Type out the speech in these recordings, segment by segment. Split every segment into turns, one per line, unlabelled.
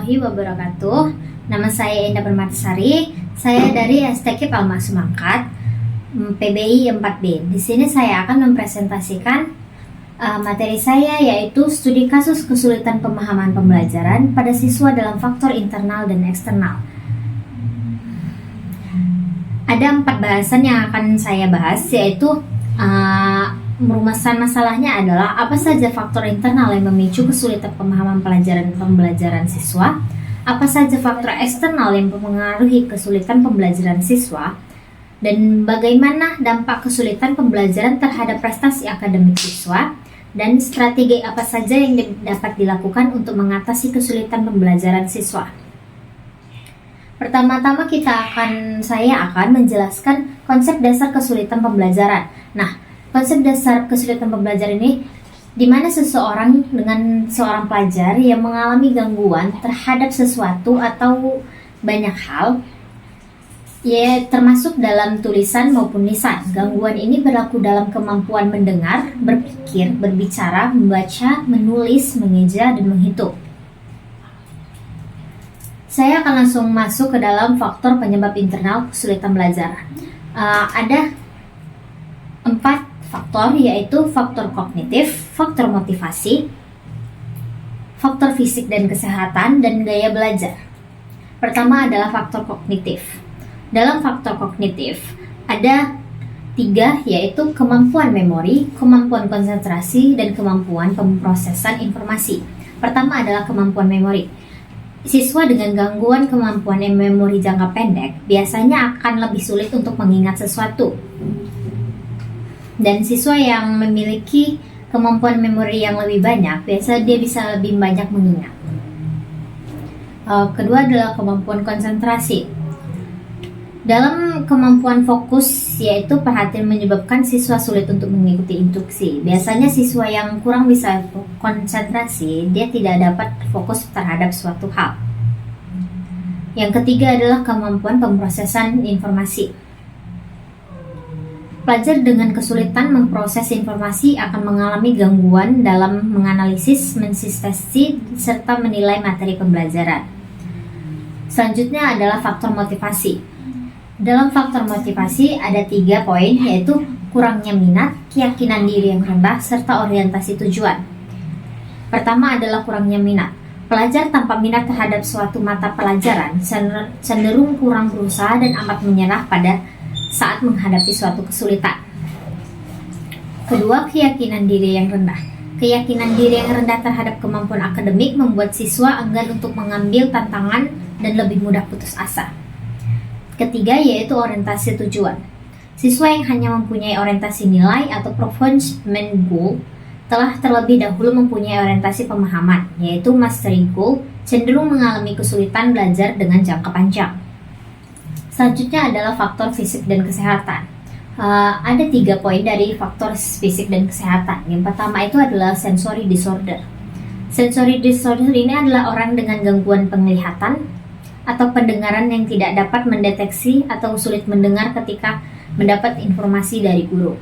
warahmatullahi wabarakatuh. Nama saya Indah Permatasari. Saya dari STQ Palma Sumangkat, PBI 4B. Di sini saya akan mempresentasikan materi saya, yaitu studi kasus kesulitan pemahaman pembelajaran pada siswa dalam faktor internal dan eksternal. Ada 4 bahasan yang akan saya bahas, yaitu merumuskan masalahnya adalah apa saja faktor internal yang memicu kesulitan pemahaman pembelajaran siswa, apa saja faktor eksternal yang mempengaruhi kesulitan pembelajaran siswa, dan bagaimana dampak kesulitan pembelajaran terhadap prestasi akademik siswa, dan strategi apa saja yang dapat dilakukan untuk mengatasi kesulitan pembelajaran siswa. Pertama-tama saya akan menjelaskan konsep dasar kesulitan pembelajaran. Nah, konsep dasar kesulitan pembelajaran ini di mana seorang pelajar yang mengalami gangguan terhadap sesuatu atau banyak hal, ya termasuk dalam tulisan maupun lisan. Gangguan ini berlaku dalam kemampuan mendengar, berpikir, berbicara, membaca, menulis, mengeja, dan menghitung. Saya akan langsung masuk ke dalam faktor penyebab internal kesulitan belajar. Ada 4 faktor, yaitu faktor kognitif, faktor motivasi, faktor fisik dan kesehatan, dan gaya belajar. Pertama adalah faktor kognitif. Dalam faktor kognitif ada 3, yaitu kemampuan memori, kemampuan konsentrasi, dan kemampuan pemrosesan informasi. Pertama adalah kemampuan memori. Siswa dengan gangguan kemampuan memori jangka pendek biasanya akan lebih sulit untuk mengingat sesuatu. Dan siswa yang memiliki kemampuan memori yang lebih banyak, biasanya dia bisa lebih banyak mengingat. Kedua adalah kemampuan konsentrasi. Dalam kemampuan fokus, yaitu perhatian menyebabkan siswa sulit untuk mengikuti instruksi. Biasanya siswa yang kurang bisa konsentrasi, dia tidak dapat fokus terhadap suatu hal. Yang ketiga adalah kemampuan pemrosesan informasi. Pelajar dengan kesulitan memproses informasi akan mengalami gangguan dalam menganalisis, mensintesis, serta menilai materi pembelajaran. Selanjutnya adalah faktor motivasi. Dalam faktor motivasi ada 3 poin, yaitu kurangnya minat, keyakinan diri yang rendah, serta orientasi tujuan. Pertama adalah kurangnya minat. Pelajar tanpa minat terhadap suatu mata pelajaran cenderung kurang berusaha dan amat menyerah pada saat menghadapi suatu kesulitan. Kedua, keyakinan diri yang rendah. Keyakinan diri yang rendah terhadap kemampuan akademik membuat siswa enggan untuk mengambil tantangan dan lebih mudah putus asa. Ketiga, yaitu orientasi tujuan. Siswa yang hanya mempunyai orientasi nilai atau performance goal telah terlebih dahulu mempunyai orientasi pemahaman, yaitu mastery goal, cenderung mengalami kesulitan belajar dengan jangka panjang. Selanjutnya adalah faktor fisik dan kesehatan. Ada 3 poin dari faktor fisik dan kesehatan. Yang pertama itu adalah sensory disorder. Sensory disorder ini adalah orang dengan gangguan penglihatan atau pendengaran yang tidak dapat mendeteksi atau sulit mendengar ketika mendapat informasi dari guru.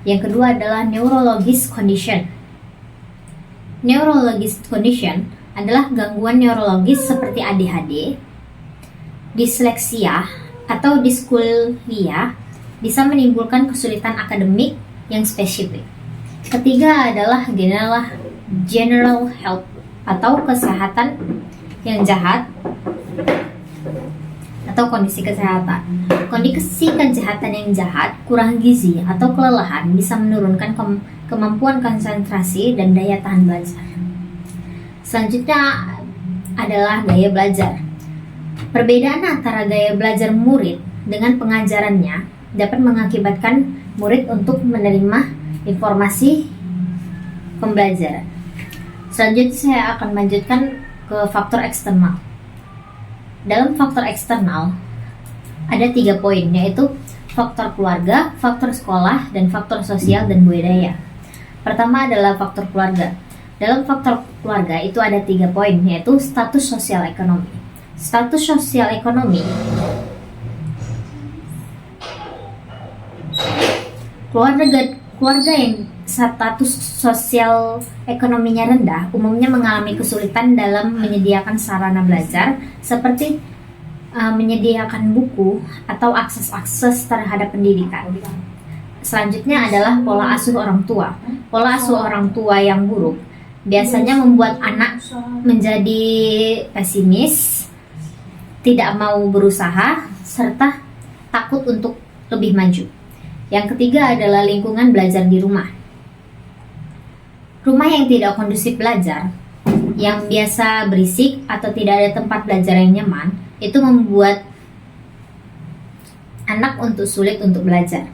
Yang kedua adalah neurologis condition. Neurologis condition adalah gangguan neurologis seperti ADHD, disleksia, atau dyscalculia bisa menimbulkan kesulitan akademik yang spesifik. Ketiga adalah general health atau kesehatan yang jahat atau kondisi kesehatan. Kondisi kesehatan yang jahat, kurang gizi, atau kelelahan bisa menurunkan kemampuan konsentrasi dan daya tahan belajar. Selanjutnya adalah gaya belajar. Perbedaan antara gaya belajar murid dengan pengajarannya dapat mengakibatkan murid untuk menerima informasi pembelajaran. Selanjutnya saya akan melanjutkan ke faktor eksternal. Dalam faktor eksternal ada 3 poin, yaitu faktor keluarga, faktor sekolah, dan faktor sosial dan budaya. Pertama adalah faktor keluarga. Dalam faktor keluarga itu ada 3 poin, yaitu status sosial ekonomi. Status sosial ekonomi, keluarga yang status sosial ekonominya rendah umumnya mengalami kesulitan dalam menyediakan sarana belajar seperti menyediakan buku atau akses terhadap pendidikan. Selanjutnya adalah pola asuh orang tua. Pola asuh orang tua yang buruk biasanya membuat anak menjadi pesimis, tidak mau berusaha, serta takut untuk lebih maju. Yang ketiga adalah lingkungan belajar di rumah. Rumah yang tidak kondusif belajar, yang biasa berisik atau tidak ada tempat belajar yang nyaman, itu membuat anak sulit untuk belajar.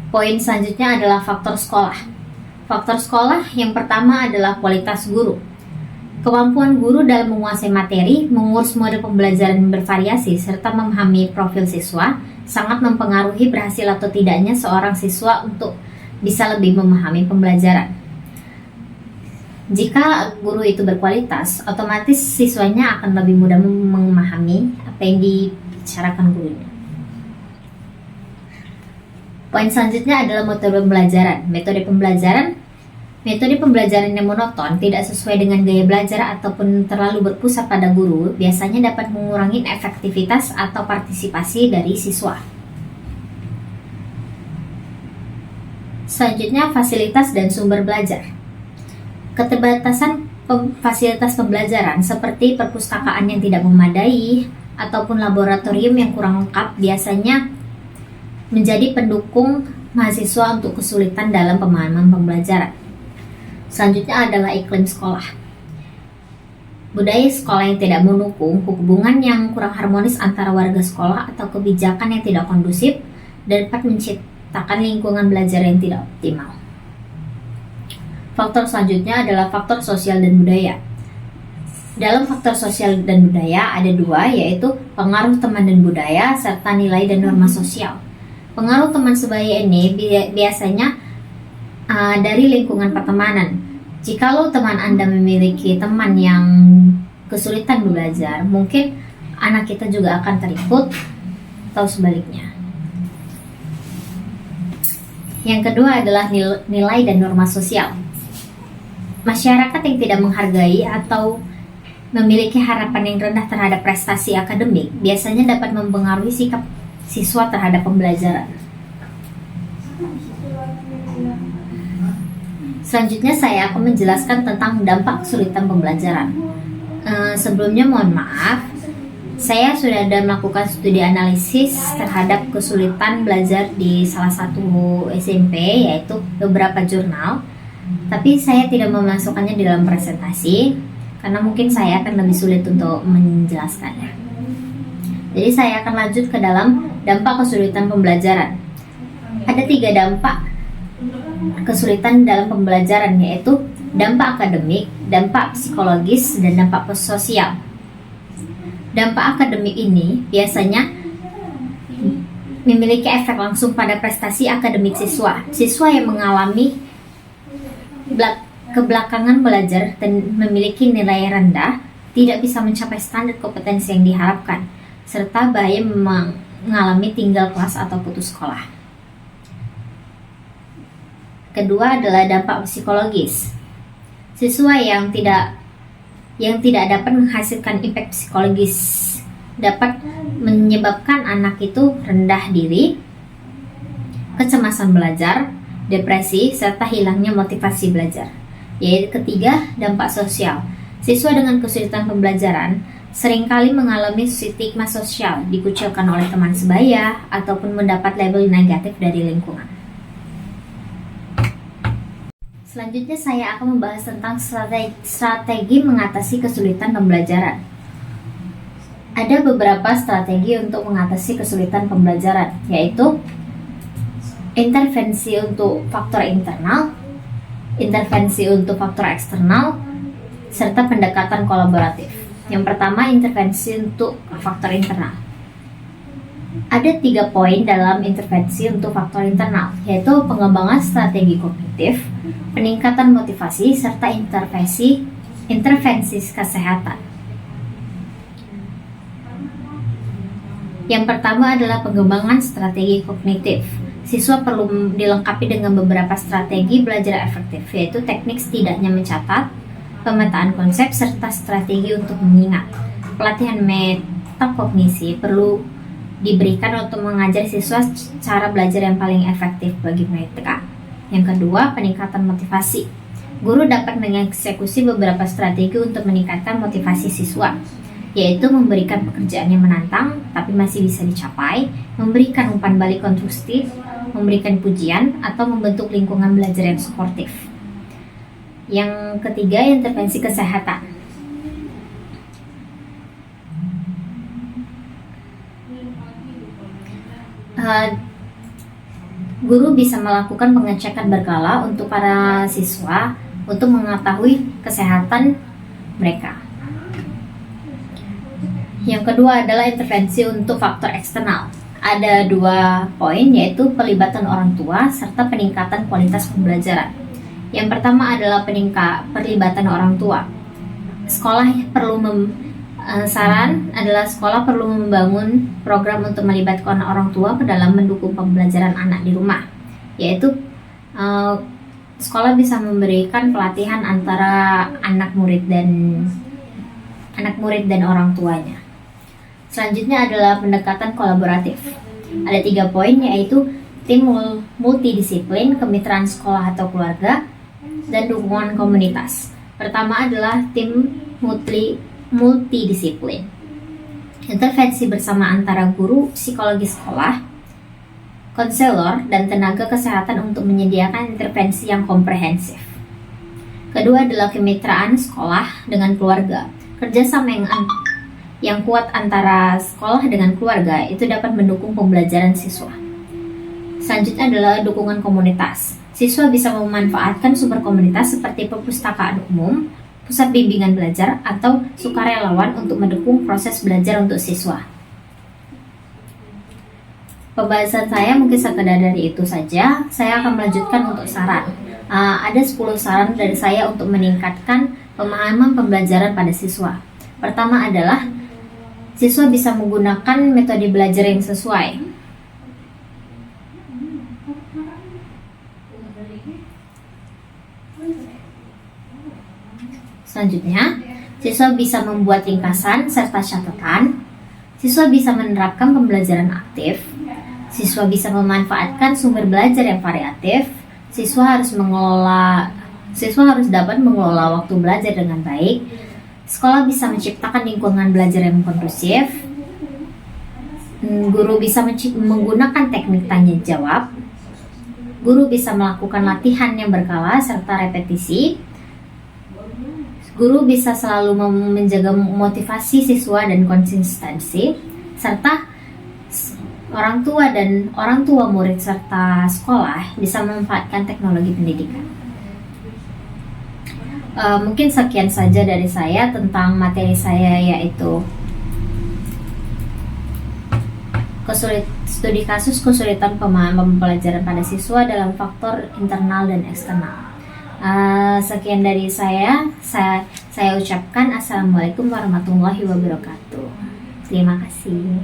Poin selanjutnya adalah faktor sekolah. Faktor sekolah yang pertama adalah kualitas guru. Kemampuan guru dalam menguasai materi, mengurus mode pembelajaran yang bervariasi, serta memahami profil siswa sangat mempengaruhi berhasil atau tidaknya seorang siswa untuk bisa lebih memahami pembelajaran. Jika guru itu berkualitas, otomatis siswanya akan lebih mudah memahami apa yang dibicarakan gurunya. Poin selanjutnya adalah metode pembelajaran. Metode pembelajaran yang monoton, tidak sesuai dengan gaya belajar ataupun terlalu berpusat pada guru, biasanya dapat mengurangi efektivitas atau partisipasi dari siswa. Selanjutnya, fasilitas dan sumber belajar. Keterbatasan fasilitas pembelajaran seperti perpustakaan yang tidak memadai ataupun laboratorium yang kurang lengkap biasanya menjadi pendukung mahasiswa untuk kesulitan dalam pemahaman pembelajaran. Selanjutnya adalah iklim sekolah. Budaya sekolah yang tidak mendukung, hubungan yang kurang harmonis antara warga sekolah atau kebijakan yang tidak kondusif dapat menciptakan lingkungan belajar yang tidak optimal. Faktor selanjutnya adalah faktor sosial dan budaya. Dalam faktor sosial dan budaya ada dua, yaitu pengaruh teman dan budaya serta nilai dan norma sosial. Pengaruh teman sebaya ini biasanya dari lingkungan pertemanan. Jikalau teman Anda memiliki teman yang kesulitan belajar, mungkin anak kita juga akan terikut atau sebaliknya. Yang kedua adalah nilai dan norma sosial. Masyarakat yang tidak menghargai atau memiliki harapan yang rendah terhadap prestasi akademik biasanya dapat mempengaruhi sikap siswa terhadap pembelajaran. Selanjutnya saya akan menjelaskan tentang dampak kesulitan pembelajaran. Sebelumnya mohon maaf, saya sudah ada melakukan studi analisis terhadap kesulitan belajar di salah satu SMP, yaitu beberapa jurnal. Tapi saya tidak memasukkannya di dalam presentasi karena mungkin saya akan lebih sulit untuk menjelaskannya. Jadi saya akan lanjut ke dalam dampak kesulitan pembelajaran. Ada 3 dampak kesulitan dalam pembelajaran, yaitu dampak akademik, dampak psikologis, dan dampak sosial. Dampak akademik ini biasanya memiliki efek langsung pada prestasi akademik siswa. Siswa yang mengalami kebelakangan belajar dan memiliki nilai rendah tidak bisa mencapai standar kompetensi yang diharapkan, serta bahaya mengalami tinggal kelas atau putus sekolah. Kedua adalah dampak psikologis. Siswa yang tidak dapat menghasilkan impact psikologis dapat menyebabkan anak itu rendah diri, kecemasan belajar, depresi, serta hilangnya motivasi belajar. Yaitu ketiga, dampak sosial. Siswa dengan kesulitan pembelajaran seringkali mengalami stigma sosial, dikucilkan oleh teman sebaya, ataupun mendapat label negatif dari lingkungan. Selanjutnya saya akan membahas tentang strategi mengatasi kesulitan pembelajaran. Ada beberapa strategi untuk mengatasi kesulitan pembelajaran, yaitu intervensi untuk faktor internal, intervensi untuk faktor eksternal, serta pendekatan kolaboratif. Yang pertama, intervensi untuk faktor internal. Ada 3 poin dalam intervensi untuk faktor internal, yaitu pengembangan strategi kognitif, peningkatan motivasi, serta intervensi kesehatan. Yang pertama adalah pengembangan strategi kognitif. siswa perlu dilengkapi dengan beberapa strategi belajar efektif, yaitu teknik setidaknya mencatat, pemetaan konsep, serta strategi untuk mengingat. Pelatihan metakognisi perlu diberikan untuk mengajar siswa cara belajar yang paling efektif bagi mereka. Yang kedua, peningkatan motivasi. Guru dapat mengeksekusi beberapa strategi untuk meningkatkan motivasi siswa, yaitu memberikan pekerjaan yang menantang tapi masih bisa dicapai, memberikan umpan balik konstruktif, memberikan pujian, atau membentuk lingkungan belajar yang suportif. Yang ketiga, intervensi kesehatan. Guru bisa melakukan pengecekan berkala untuk para siswa untuk mengetahui kesehatan mereka. Yang kedua adalah intervensi untuk faktor eksternal. Ada 2 poin, yaitu pelibatan orang tua serta peningkatan kualitas pembelajaran. Yang pertama adalah pelibatan orang tua. Saran adalah sekolah perlu membangun program untuk melibatkan orang tua ke dalam mendukung pembelajaran anak di rumah, yaitu sekolah bisa memberikan pelatihan antara anak murid dan orang tuanya. Selanjutnya adalah pendekatan kolaboratif. Ada 3 poin, yaitu tim multidisiplin, kemitraan sekolah atau keluarga, dan dukungan komunitas. Pertama adalah tim multidisiplin. Intervensi bersama antara guru, psikologi sekolah, konselor, dan tenaga kesehatan untuk menyediakan intervensi yang komprehensif. Kedua adalah kemitraan sekolah dengan keluarga. Kerjasama yang kuat antara sekolah dengan keluarga itu dapat mendukung pembelajaran siswa. Selanjutnya adalah dukungan komunitas. Siswa bisa memanfaatkan sumber komunitas seperti perpustakaan umum, pusat bimbingan belajar, atau sukarelawan untuk mendukung proses belajar untuk siswa. Pembahasan saya mungkin sekedar dari itu saja. Saya akan melanjutkan untuk saran. Ada 10 saran dari saya untuk meningkatkan pemahaman pembelajaran pada siswa. Pertama adalah siswa bisa menggunakan metode belajar yang sesuai. Selanjutnya, siswa bisa membuat ringkasan serta catatan. Siswa bisa menerapkan pembelajaran aktif. Siswa bisa memanfaatkan sumber belajar yang variatif. Siswa harus dapat mengelola waktu belajar dengan baik. Sekolah bisa menciptakan lingkungan belajar yang kondusif. Guru bisa menggunakan teknik tanya jawab. Guru bisa melakukan latihan yang berkala serta repetisi. Guru bisa selalu menjaga motivasi siswa dan konsistensi, serta orang tua murid serta sekolah bisa memanfaatkan teknologi pendidikan. Mungkin sekian saja dari saya tentang materi saya, yaitu studi kasus kesulitan pemahaman pembelajaran pada siswa dalam faktor internal dan eksternal. Sekian dari saya ucapkan assalamualaikum warahmatullahi wabarakatuh. Terima kasih.